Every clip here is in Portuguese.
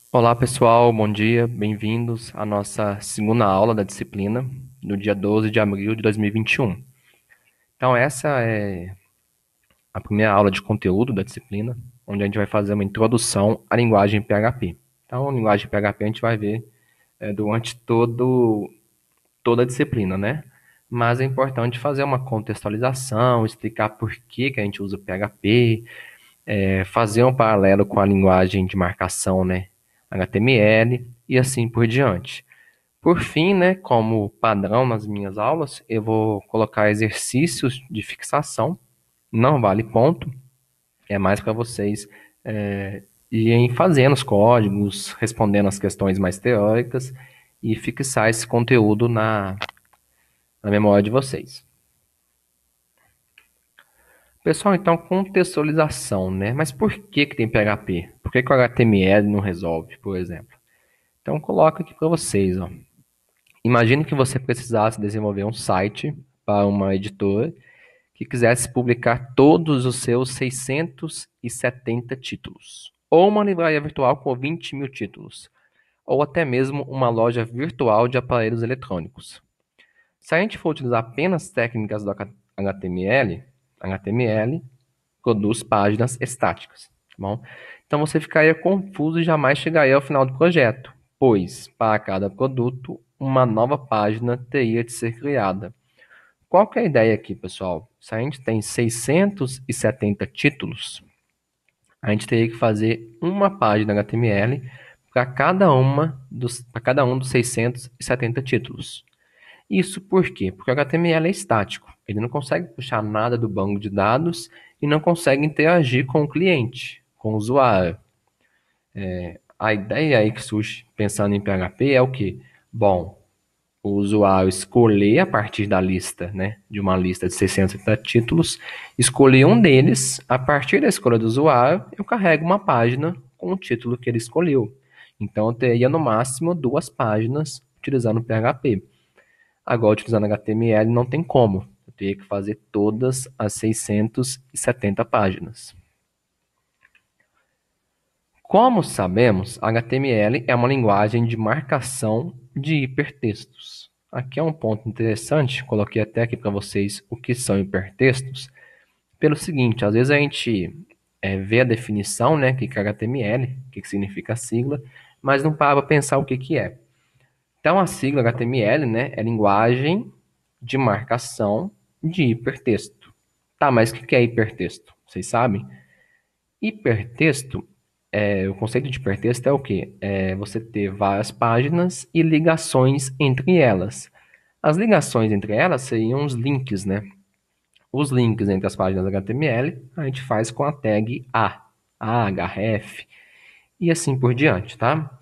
Olá pessoal, bom dia, bem-vindos à nossa segunda aula da disciplina, no dia 12 de abril de 2021. Então, essa é a primeira aula de conteúdo da disciplina, onde a gente vai fazer uma introdução à linguagem PHP. Então, a linguagem PHP a gente vai ver durante toda a disciplina, né? Mas é importante fazer uma contextualização, explicar por que a gente usa o PHP, fazer um paralelo com a linguagem de marcação, né? HTML e assim por diante. Por fim, né, como padrão nas minhas aulas, eu vou colocar exercícios de fixação, não vale ponto, é mais para vocês irem fazendo os códigos, respondendo as questões mais teóricas e fixar esse conteúdo na memória de vocês. Pessoal, então, contextualização, né? Mas por que tem PHP? Por que o HTML não resolve, por exemplo? Então, coloco aqui para vocês, ó. Imagine que você precisasse desenvolver um site para uma editora que quisesse publicar todos os seus 670 títulos, ou uma livraria virtual com 20 mil títulos, ou até mesmo uma loja virtual de aparelhos eletrônicos. Se a gente for utilizar apenas técnicas do HTML produz páginas estáticas, tá bom? Então você ficaria confuso e jamais chegaria ao final do projeto, pois para cada produto uma nova página teria de ser criada. Qual que é a ideia aqui, pessoal? Se a gente tem 670 títulos, a gente teria que fazer uma página HTML para cada um dos 670 títulos. Isso por quê? Porque o HTML é estático. Ele não consegue puxar nada do banco de dados e não consegue interagir com o cliente, com o usuário. A ideia aí que surge pensando em PHP é o quê? Bom, o usuário escolher a partir da lista, né, de uma lista de 670 títulos, escolher um deles, a partir da escolha do usuário, eu carrego uma página com o título que ele escolheu. Então eu teria no máximo duas páginas utilizando o PHP. Agora, utilizando HTML não tem como. Eu teria que fazer todas as 670 páginas. Como sabemos, HTML é uma linguagem de marcação de hipertextos. Aqui é um ponto interessante, coloquei até aqui para vocês o que são hipertextos. Pelo seguinte, às vezes a gente vê a definição, né, que é HTML, o que significa a sigla, mas não para pensar o que é. Então, a sigla HTML, né, é linguagem de marcação de hipertexto. Tá, mas o que é hipertexto? Vocês sabem? Hipertexto, o conceito de hipertexto é o quê? É você ter várias páginas e ligações entre elas. As ligações entre elas seriam os links, né? Os links entre as páginas HTML a gente faz com a tag A, href e assim por diante, tá?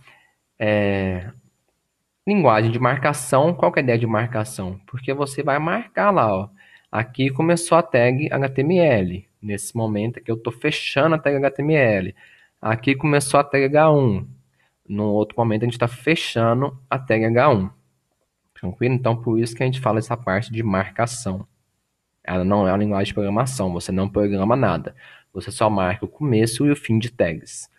Linguagem de marcação, qual que é a ideia de marcação? Porque você vai marcar lá, ó. Aqui começou a tag HTML. Nesse momento aqui eu estou fechando a tag HTML. Aqui começou a tag H1. No outro momento a gente está fechando a tag H1. Tranquilo? Então por isso que a gente fala essa parte de marcação. Ela não é uma linguagem de programação, você não programa nada. Você só marca o começo e o fim de tags.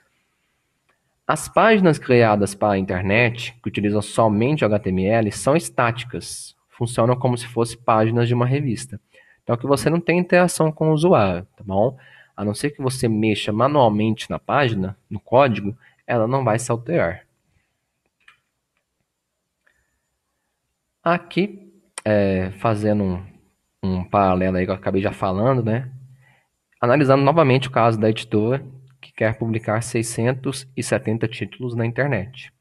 As páginas criadas para a internet, que utilizam somente o HTML, são estáticas. Funcionam como se fossem páginas de uma revista. Então, que você não tem interação com o usuário, tá bom? A não ser que você mexa manualmente na página, no código, ela não vai se alterar. Aqui, fazendo um paralelo aí que eu acabei já falando, né? Analisando novamente o caso da editora que quer publicar 670 títulos na internet.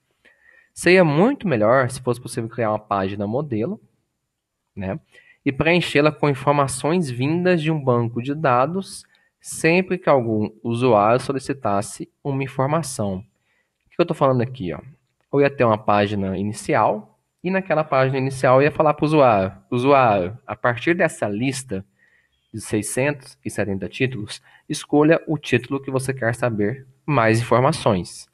Seria muito melhor se fosse possível criar uma página modelo, né? E preenchê-la com informações vindas de um banco de dados sempre que algum usuário solicitasse uma informação. O que eu estou falando aqui? Ó? Eu ia ter uma página inicial e naquela página inicial eu ia falar para o usuário, a partir dessa lista de 670 títulos, escolha o título que você quer saber mais informações.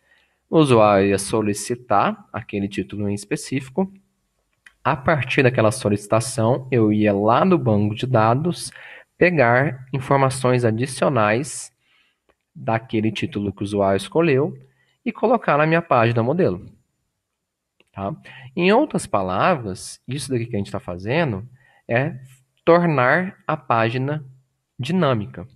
O usuário ia solicitar aquele título em específico. A partir daquela solicitação, eu ia lá no banco de dados, pegar informações adicionais daquele título que o usuário escolheu e colocar na minha página modelo. Tá? Em outras palavras, isso daqui que a gente está fazendo é tornar a página dinâmica.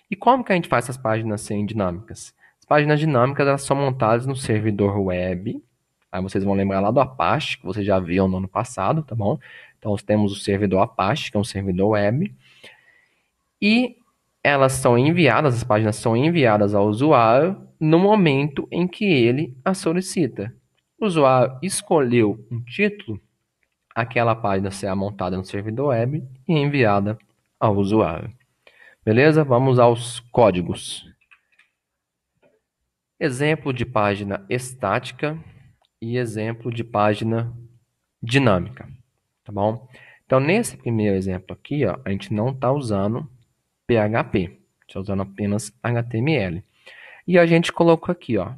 E como que a gente faz essas páginas serem dinâmicas? As páginas dinâmicas elas são montadas no servidor web. Aí vocês vão lembrar lá do Apache, que vocês já viram no ano passado, tá bom? Então nós temos o servidor Apache, que é um servidor web. E elas são enviadas, as páginas são enviadas ao usuário no momento em que ele a solicita. O usuário escolheu um título, aquela página será montada no servidor web e enviada ao usuário. Beleza? Vamos aos códigos. Exemplo de página estática e exemplo de página dinâmica, tá bom? Então, nesse primeiro exemplo aqui, ó, a gente não está usando PHP, está usando apenas HTML. E a gente colocou aqui, ó,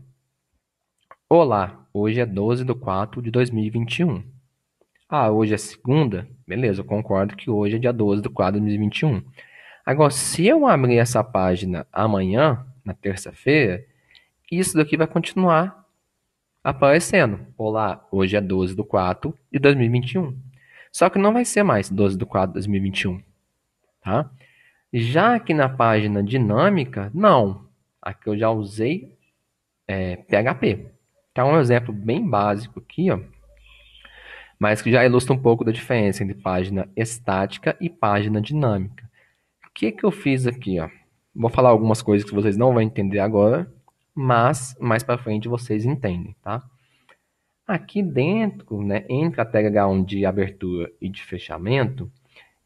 olá, hoje é 12 de 4 de 2021. Ah, hoje é segunda? Beleza, eu concordo que hoje é dia 12 de 4 de 2021. Agora, se eu abrir essa página amanhã, na terça-feira, isso daqui vai continuar aparecendo. Olá, hoje é 12 de 4 de 2021. Só que não vai ser mais 12 de 4 de 2021, tá? Já aqui na página dinâmica, não. Aqui eu já usei PHP. Então, um exemplo bem básico aqui, ó, mas que já ilustra um pouco da diferença entre página estática e página dinâmica. O que que eu fiz aqui, ó? Vou falar algumas coisas que vocês não vão entender agora, mas mais para frente vocês entendem, tá? Aqui dentro, né, entre a tag H1 de abertura e de fechamento,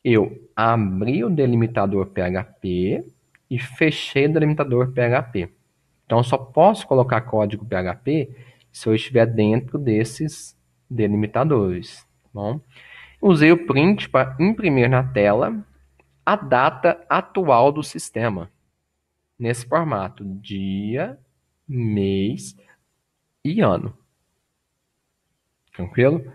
eu abri o delimitador PHP e fechei o delimitador PHP. Então, eu só posso colocar código PHP se eu estiver dentro desses delimitadores. Tá bom? Usei o print para imprimir na tela a data atual do sistema, nesse formato, dia, mês e ano. Tranquilo?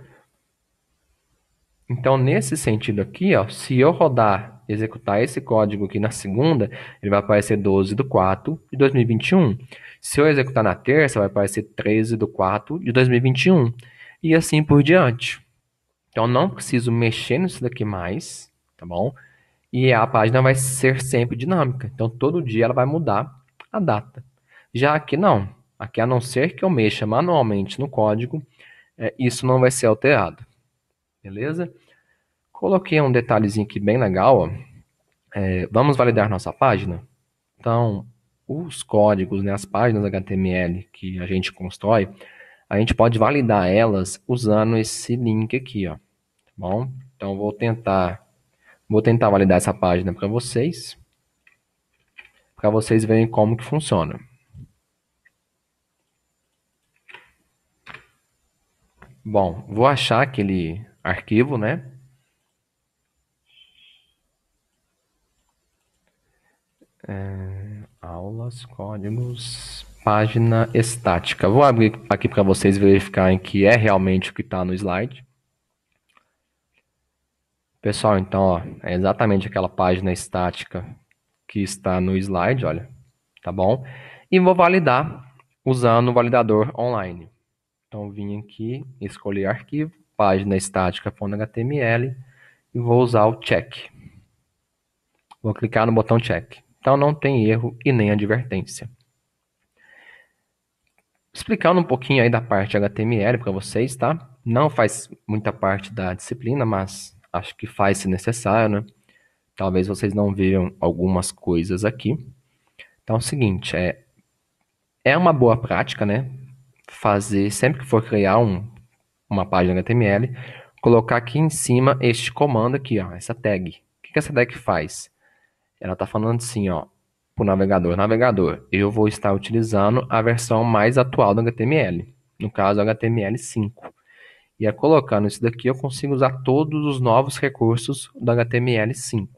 Então, nesse sentido aqui, ó, se eu rodar, executar esse código aqui na segunda, ele vai aparecer 12 de 4 de 2021. Se eu executar na terça, vai aparecer 13 de 4 de 2021. E assim por diante. Então, não preciso mexer nisso daqui mais, tá bom? E a página vai ser sempre dinâmica. Então, todo dia ela vai mudar a data. Já aqui não. Aqui, a não ser que eu mexa manualmente no código, isso não vai ser alterado. Beleza? Coloquei um detalhezinho aqui bem legal, ó. Vamos validar nossa página? Então, os códigos, né, as páginas HTML que a gente constrói, a gente pode validar elas usando esse link aqui, ó. Tá bom? Então, vou tentar validar essa página para vocês verem como que funciona. Bom, vou achar aquele arquivo, né? Aulas, códigos, página estática. Vou abrir aqui para vocês verificarem que é realmente o que está no slide. Pessoal, então, ó, é exatamente aquela página estática que está no slide, olha, tá bom? E vou validar usando o validador online. Então, vim aqui, escolhi arquivo, página estática.html e vou usar o check. Vou clicar no botão check. Então, não tem erro e nem advertência. Explicando um pouquinho aí da parte HTML para vocês, tá? Não faz muita parte da disciplina, mas acho que faz se necessário, né? Talvez vocês não vejam algumas coisas aqui. Então é o seguinte, é uma boa prática, né? Fazer, sempre que for criar uma página HTML, colocar aqui em cima este comando aqui, ó, essa tag. O que essa tag faz? Ela está falando assim, ó, para o navegador, eu vou estar utilizando a versão mais atual do HTML, no caso HTML5. E colocando isso daqui, eu consigo usar todos os novos recursos do HTML5,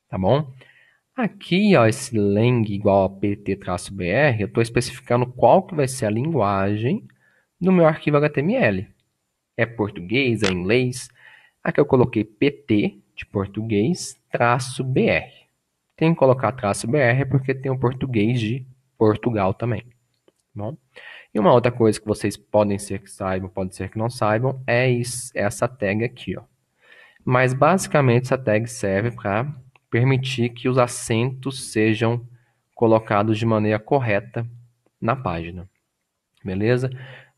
tá bom? Aqui, ó, esse lang igual a pt-br, eu estou especificando qual que vai ser a linguagem do meu arquivo HTML. É português, é inglês? Aqui eu coloquei pt de português, traço br. Tem que colocar traço br porque tem o português de Portugal também. Bom? E uma outra coisa que vocês podem ser que saibam, pode ser que não saibam, é essa tag aqui, ó. Mas basicamente essa tag serve para permitir que os acentos sejam colocados de maneira correta na página. Beleza?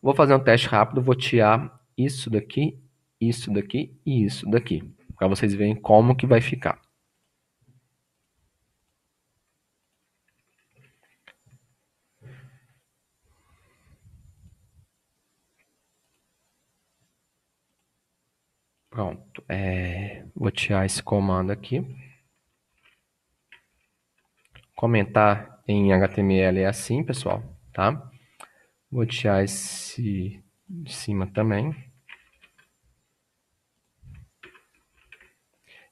Vou fazer um teste rápido, vou tirar isso daqui e isso daqui, para vocês verem como que vai ficar. Pronto, vou tirar esse comando aqui. Comentar em HTML é assim, pessoal, tá? Vou tirar esse de cima também.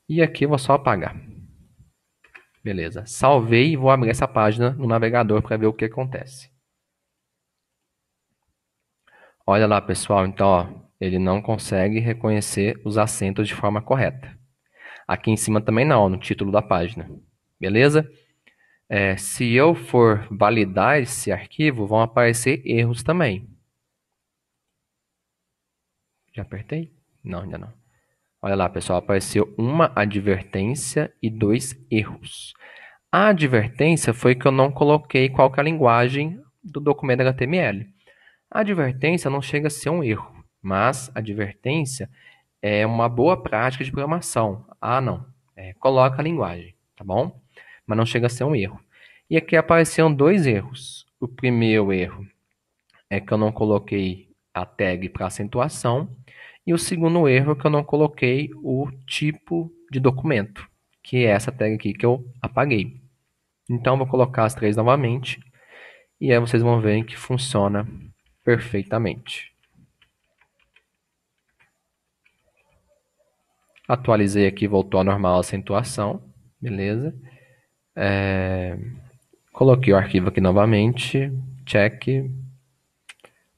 E aqui eu vou só apagar. Beleza, salvei e vou abrir essa página no navegador para ver o que acontece. Olha lá, pessoal, então, ó, ele não consegue reconhecer os acentos de forma correta. Aqui em cima também não, no título da página. Beleza? Se eu for validar esse arquivo, vão aparecer erros também. Já apertei? Não, ainda não. Olha lá, pessoal, apareceu uma advertência e 2 erros. A advertência foi que eu não coloquei qual que é a linguagem do documento HTML. A advertência não chega a ser um erro, mas a advertência é uma boa prática de programação. Ah, não. Coloca a linguagem, tá bom? Mas não chega a ser um erro. E aqui apareceram 2 erros. O primeiro erro é que eu não coloquei a tag para acentuação. E o segundo erro é que eu não coloquei o tipo de documento, que é essa tag aqui que eu apaguei. Então, vou colocar as 3 novamente. E aí vocês vão ver que funciona perfeitamente. Atualizei aqui, voltou ao normal a acentuação. Beleza. Coloquei o arquivo aqui novamente. Check.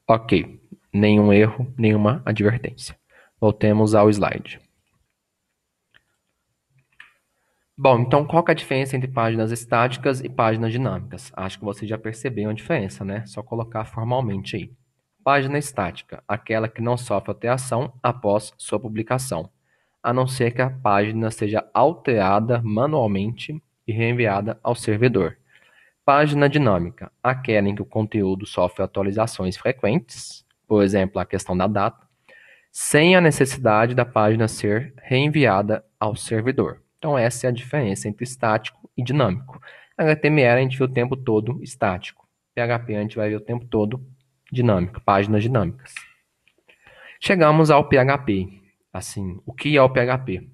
Ok. Nenhum erro, nenhuma advertência. Voltemos ao slide. Bom, então qual que é a diferença entre páginas estáticas e páginas dinâmicas? Acho que você já percebeu a diferença, né? Só colocar formalmente aí. Página estática, aquela que não sofre alteração após sua publicação, a não ser que a página seja alterada manualmente e reenviada ao servidor. Página dinâmica, aquela em que o conteúdo sofre atualizações frequentes, por exemplo, a questão da data, sem a necessidade da página ser reenviada ao servidor. Então, essa é a diferença entre estático e dinâmico. HTML a gente vê o tempo todo estático. PHP a gente vai ver o tempo todo dinâmico, páginas dinâmicas. Chegamos ao PHP. Assim, o que é o PHP?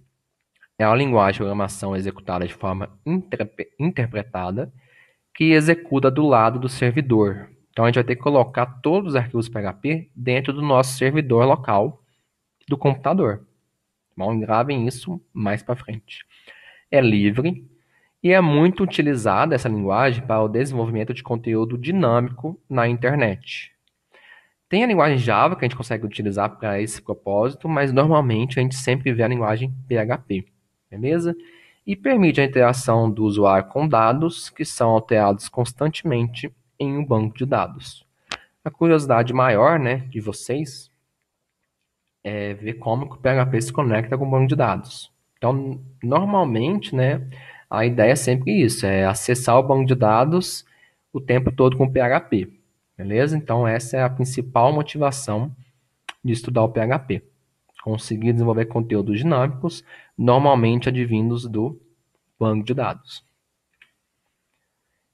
É uma linguagem de programação executada de forma interpretada que executa do lado do servidor. Então, a gente vai ter que colocar todos os arquivos PHP dentro do nosso servidor local do computador. Bom, gravem isso mais para frente. É livre e é muito utilizada essa linguagem para o desenvolvimento de conteúdo dinâmico na internet. Tem a linguagem Java que a gente consegue utilizar para esse propósito, mas normalmente a gente sempre vê a linguagem PHP, beleza? E permite a interação do usuário com dados que são alterados constantemente em um banco de dados. A curiosidade maior, né, de vocês é ver como que o PHP se conecta com o banco de dados. Então, normalmente, né, a ideia é sempre isso, é acessar o banco de dados o tempo todo com o PHP, beleza? Então, essa é a principal motivação de estudar o PHP. Conseguir desenvolver conteúdos dinâmicos, normalmente advindos do banco de dados.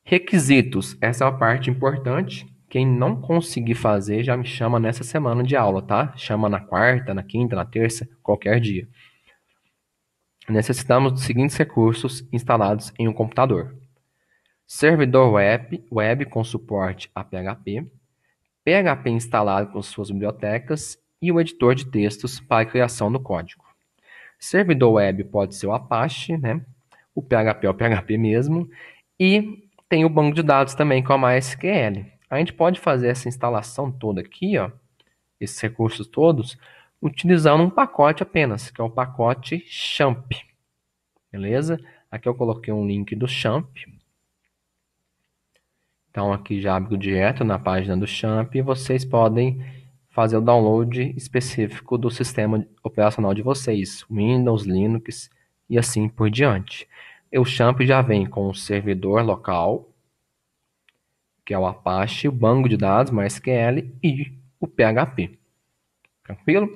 Requisitos, essa é uma parte importante. Quem não conseguir fazer, já me chama nessa semana de aula, tá? Chama na quarta, na quinta, na terça, qualquer dia. Necessitamos dos seguintes recursos instalados em um computador: servidor web com suporte a PHP, PHP instalado com suas bibliotecas e o editor de textos para a criação do código. Servidor web pode ser o Apache, né? O PHP é o PHP mesmo, e tem o banco de dados também com a MySQL. A gente pode fazer essa instalação toda aqui, ó, esses recursos todos, utilizando um pacote apenas, que é o pacote XAMPP, beleza? Aqui eu coloquei um link do XAMPP. Então aqui já abro direto na página do Champ e vocês podem fazer o download específico do sistema operacional de vocês, Windows, Linux e assim por diante. O Champ já vem com o servidor local, que é o Apache, o banco de dados, MySQL e o PHP. Tranquilo?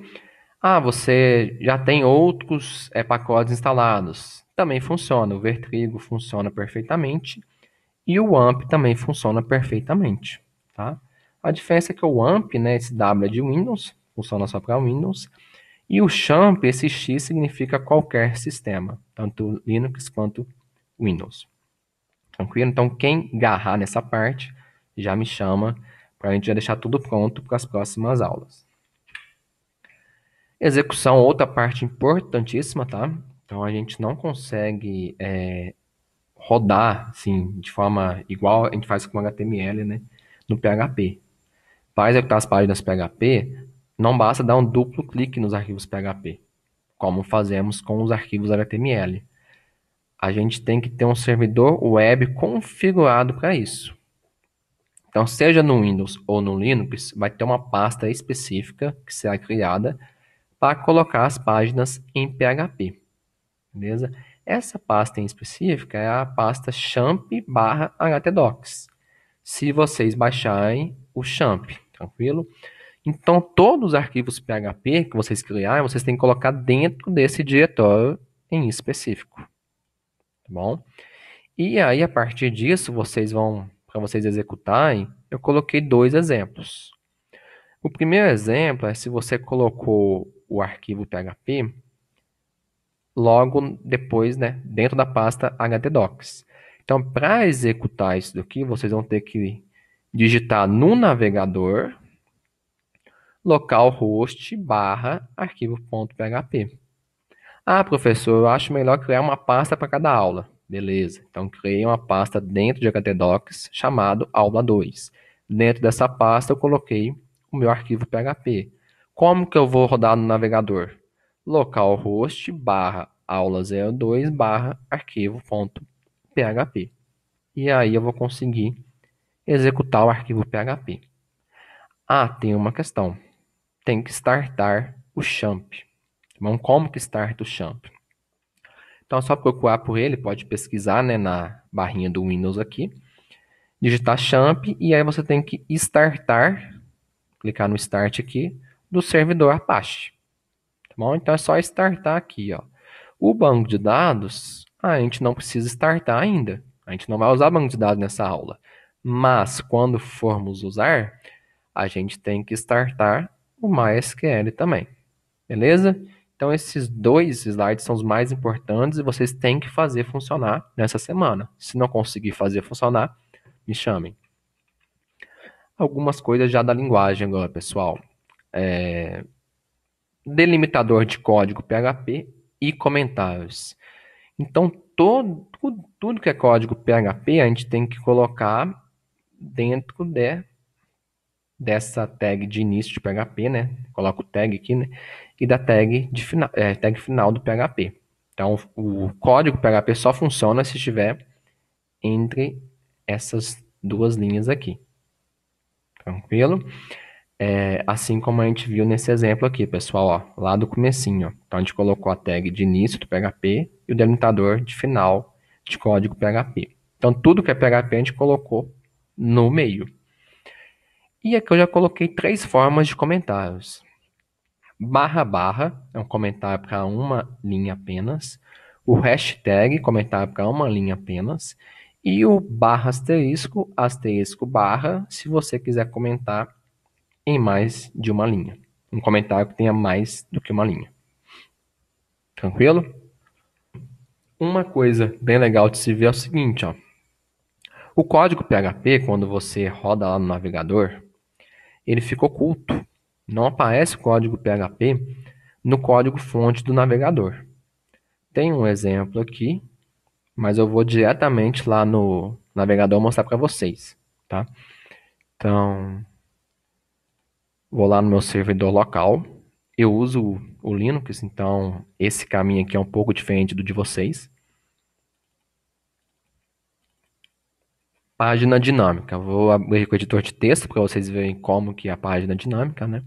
Ah, você já tem outros pacotes instalados. Também funciona. O Vertrigo funciona perfeitamente e o AMP também funciona perfeitamente, tá? A diferença é que o AMP, né, esse W é de Windows, funciona só para Windows, e o XAMPP, esse X significa qualquer sistema, tanto Linux quanto Windows. Tranquilo? Então, quem agarrar nessa parte, já me chama para a gente já deixar tudo pronto para as próximas aulas. Execução, outra parte importantíssima, tá? Então, a gente não consegue rodar, assim, de forma igual a gente faz com HTML, né? No PHP. Para executar as páginas PHP, não basta dar um duplo clique nos arquivos PHP, como fazemos com os arquivos HTML. A gente tem que ter um servidor web configurado para isso. Então, seja no Windows ou no Linux, vai ter uma pasta específica que será criada para colocar as páginas em PHP, beleza? Essa pasta em específica é a pasta champ/htdocs. Se vocês baixarem o champ, tranquilo? Então, todos os arquivos PHP que vocês criarem, vocês têm que colocar dentro desse diretório em específico, tá bom? E aí, a partir disso, para vocês executarem, eu coloquei dois exemplos. O primeiro exemplo é se você colocou o arquivo PHP logo depois, né, dentro da pasta htdocs. Então, para executar isso daqui, vocês vão ter que digitar no navegador localhost barra arquivo.php. Ah, professor, eu acho melhor criar uma pasta para cada aula. Beleza, então criei uma pasta dentro de htdocs chamado aula 2. Dentro dessa pasta eu coloquei o meu arquivo PHP. Como que eu vou rodar no navegador? Localhost barra aula02 barra arquivo.php. E aí eu vou conseguir executar o arquivo PHP. Ah, tem uma questão. Tem que startar o champ. Então, como que starta o champ? Então é só procurar por ele, pode pesquisar, né, na barrinha do Windows aqui, digitar champ e aí você tem que startar, clicar no start aqui, do servidor Apache. Tá bom? Então é só startar aqui, ó. O banco de dados, a gente não precisa startar ainda. A gente não vai usar banco de dados nessa aula. Mas quando formos usar, a gente tem que startar o MySQL também. Beleza? Então, esses dois slides são os mais importantes e vocês têm que fazer funcionar nessa semana. Se não conseguir fazer funcionar, me chamem. Algumas coisas já da linguagem agora, pessoal. Delimitador de código PHP e comentários. Então, tudo que é código PHP, a gente tem que colocar dentro dessa tag de início de PHP, né? Coloca o tag aqui, né? E da tag final do PHP. Então, o código PHP só funciona se estiver entre essas duas linhas aqui. Tranquilo? Assim como a gente viu nesse exemplo aqui, pessoal, ó, lá do comecinho. Ó. Então, a gente colocou a tag de início do PHP e o delimitador de final de código PHP. Então, tudo que é PHP a gente colocou no meio. E aqui eu já coloquei 3 formas de comentários. Barra barra é um comentário para uma linha apenas. O hashtag, comentário para uma linha apenas. E o barra asterisco, asterisco barra, se você quiser comentar em mais de uma linha. Um comentário que tenha mais do que uma linha. Tranquilo? Uma coisa bem legal de se ver é o seguinte, ó. O código PHP, quando você roda lá no navegador, ele fica oculto. Não aparece o código PHP no código-fonte do navegador. Tem um exemplo aqui, mas eu vou diretamente lá no navegador mostrar para vocês, tá? Então, vou lá no meu servidor local. Eu uso o Linux, então esse caminho aqui é um pouco diferente do de vocês. Página dinâmica. Vou abrir o editor de texto para vocês verem como que é a página dinâmica, né?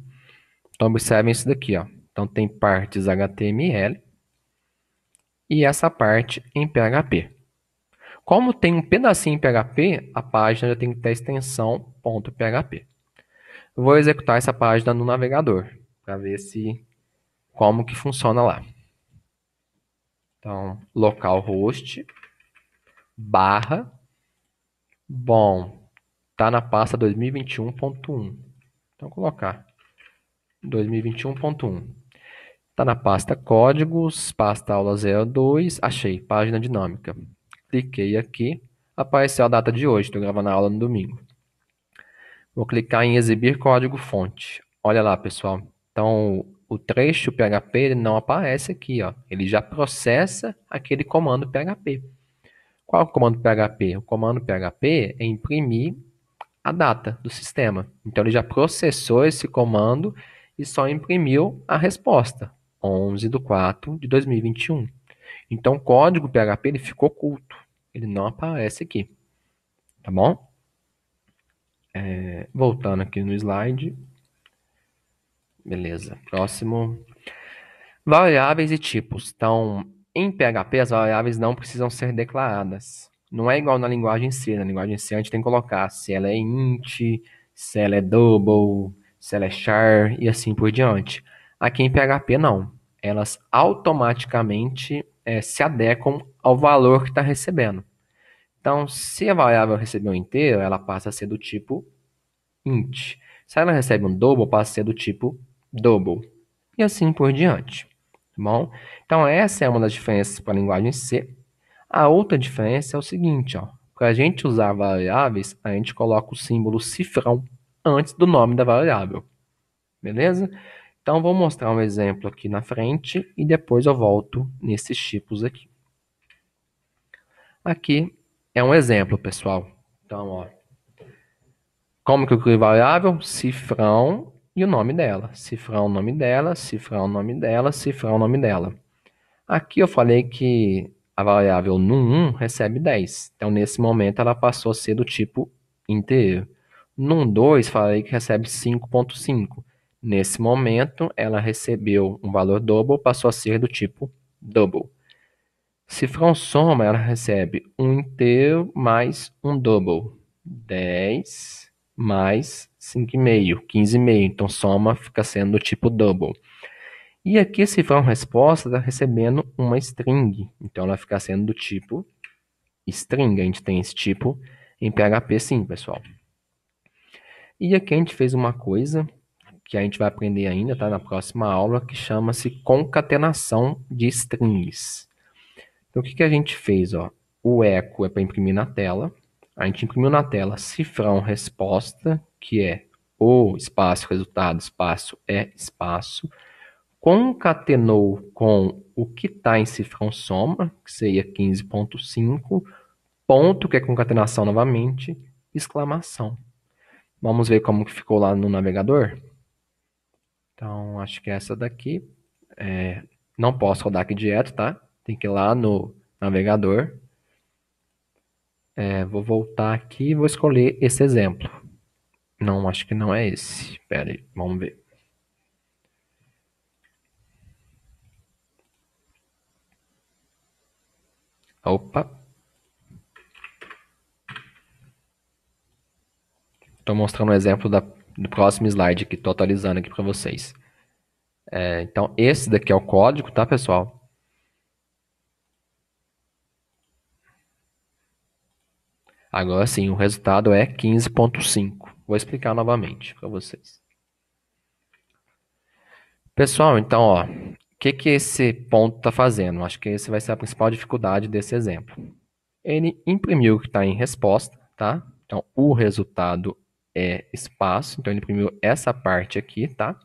Então, observem isso daqui, ó. Então, tem partes HTML e essa parte em PHP. Como tem um pedacinho em PHP, a página já tem que ter a extensão .php. Eu vou executar essa página no navegador para ver como que funciona lá. Então, localhost barra, bom, tá na pasta 2021.1. Então, colocar 2021.1. Tá na pasta códigos, pasta aula 02, achei, página dinâmica. Cliquei aqui, apareceu a data de hoje, estou gravando a aula no domingo. Vou clicar em exibir código fonte. Olha lá, pessoal. Então, o trecho PHP ele não aparece aqui, ó. Ele já processa aquele comando PHP. Qual é o comando PHP? O comando PHP é imprimir a data do sistema. Então, ele já processou esse comando e só imprimiu a resposta, 11/4/2021. Então, o código PHP ele ficou oculto. Ele não aparece aqui. Tá bom? Voltando aqui no slide. Beleza. Próximo. Variáveis e tipos. Então, em PHP, as variáveis não precisam ser declaradas. Não é igual na linguagem C. Na linguagem C, a gente tem que colocar se ela é int, se ela é double, se ela é char e assim por diante. Aqui em PHP, não. Elas automaticamente se adequam ao valor que está recebendo. Então, se a variável recebeu um inteiro, ela passa a ser do tipo int. Se ela recebe um double, passa a ser do tipo double. E assim por diante. Tá bom? Então, essa é uma das diferenças para a linguagem C. A outra diferença é o seguinte, ó. Para a gente usar variáveis, a gente coloca o símbolo cifrão antes do nome da variável. Beleza? Então, vou mostrar um exemplo aqui na frente e depois eu volto nesses tipos aqui. Aqui é um exemplo, pessoal. Então, ó. Como que eu crio variável? Cifrão e o nome dela. Cifrão, nome dela, cifrão, nome dela, cifrão, nome dela. Aqui eu falei que a variável num1 recebe 10. Então, nesse momento, ela passou a ser do tipo inteiro. Num2, falei que recebe 5.5. Nesse momento, ela recebeu um valor double, passou a ser do tipo double. Cifrão soma, ela recebe um inteiro mais um double. 10 mais 5,5, 15,5. Então, soma fica sendo do tipo double. E aqui, cifrão resposta, está recebendo uma string. Então, ela fica sendo do tipo string. A gente tem esse tipo em PHP sim, pessoal. E aqui a gente fez uma coisa que a gente vai aprender ainda, tá? Na próxima aula, que chama-se concatenação de strings. Então, o que a gente fez, ó? O eco é para imprimir na tela. A gente imprimiu na tela cifrão resposta, que é o espaço resultado, espaço é espaço. Concatenou com o que está em cifrão soma, que seria 15.5, ponto, que é concatenação novamente, exclamação. Vamos ver como que ficou lá no navegador? Então, acho que é essa daqui. Não posso rodar aqui direto, tá? Tem que ir lá no navegador. Vou voltar aqui e vou escolher esse exemplo. Não, acho que não é esse. Espera aí, vamos ver. Opa. Estou mostrando um exemplo do próximo slide aqui. Estou atualizando aqui para vocês. Então, esse daqui é o código, tá, pessoal? Agora sim, o resultado é 15.5. Vou explicar novamente para vocês. Pessoal, então, ó, o que esse ponto está fazendo? Acho que esse vai ser a principal dificuldade desse exemplo. Ele imprimiu o que está em resposta, tá? Então, o resultado é espaço, então ele imprimiu essa parte aqui, tá?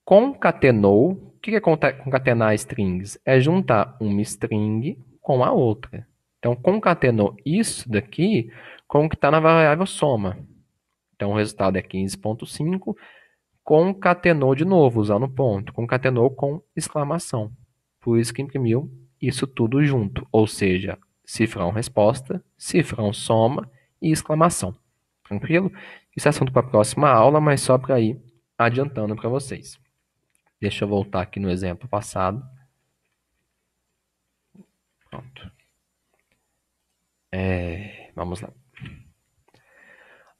Concatenou. O que é concatenar strings? É juntar uma string com a outra. Então, concatenou isso daqui com o que está na variável soma. Então, o resultado é 15.5. Concatenou de novo, usando ponto. Concatenou com exclamação. Por isso que imprimiu isso tudo junto. Ou seja, cifrão resposta, cifrão soma e exclamação. Tranquilo? Isso é assunto para a próxima aula, mas só para ir adiantando para vocês. Deixa eu voltar aqui no exemplo passado. Pronto. Vamos lá.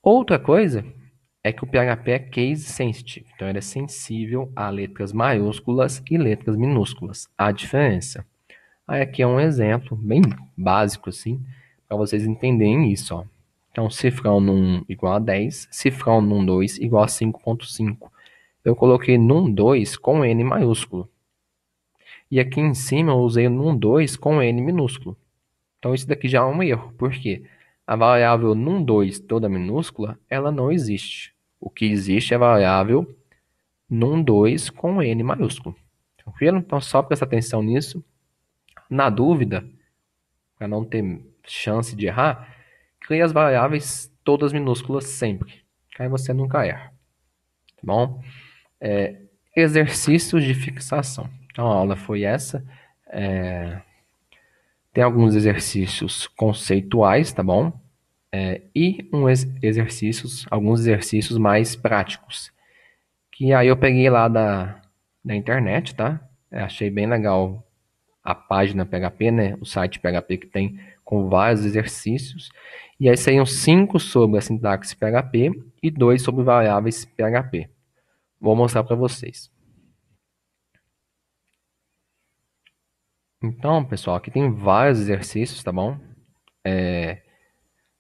Outra coisa é que o PHP é case sensitive, então ele é sensível a letras maiúsculas e letras minúsculas. A diferença. Aí aqui é um exemplo bem básico assim, para vocês entenderem isso, ó. Então, cifrão num igual a 10, cifrão num 2 igual a 5.5. Eu coloquei num 2 com N maiúsculo. E aqui em cima eu usei num 2 com N minúsculo. Então, isso daqui já é um erro. Por quê? A variável num2 toda minúscula, ela não existe. O que existe é a variável num2 com N maiúsculo. Tranquilo? Então, só presta atenção nisso. Na dúvida, para não ter chance de errar, crie as variáveis todas minúsculas sempre. Que aí você nunca erra. Tá bom? Exercícios de fixação. Então, a aula foi essa. Tem alguns exercícios conceituais, tá bom? E alguns exercícios mais práticos. Que aí eu peguei lá da internet, tá? Achei bem legal a página PHP, né? O site PHP que tem com vários exercícios. E aí seriam 5 sobre a sintaxe PHP e 2 sobre variáveis PHP. Vou mostrar para vocês. Então, pessoal, aqui tem vários exercícios, tá bom?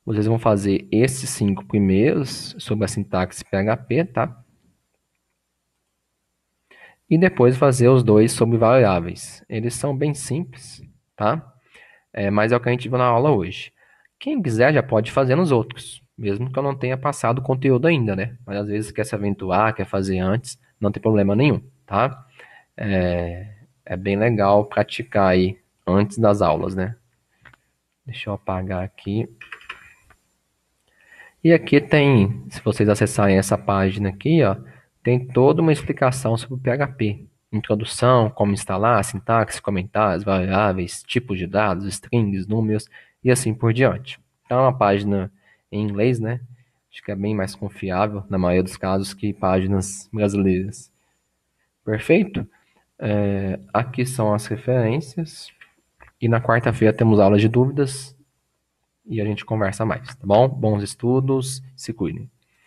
Vocês vão fazer esses 5 primeiros sobre a sintaxe PHP, tá? E depois fazer os 2 sobre variáveis. Eles são bem simples, tá? Mas é o que a gente viu na aula hoje. Quem quiser já pode fazer nos outros, mesmo que eu não tenha passado o conteúdo ainda, né? Mas às vezes quer se aventurar, quer fazer antes, não tem problema nenhum, tá? É bem legal praticar aí antes das aulas, né? Deixa eu apagar aqui. E aqui tem, se vocês acessarem essa página aqui, ó, tem toda uma explicação sobre o PHP. Introdução, como instalar, sintaxe, comentários, variáveis, tipos de dados, strings, números e assim por diante. Então é uma página em inglês, né? Acho que é bem mais confiável, na maioria dos casos, que páginas brasileiras. Perfeito? Aqui são as referências. E na quarta-feira temos aula de dúvidas e a gente conversa mais, tá bom? Bons estudos, se cuidem.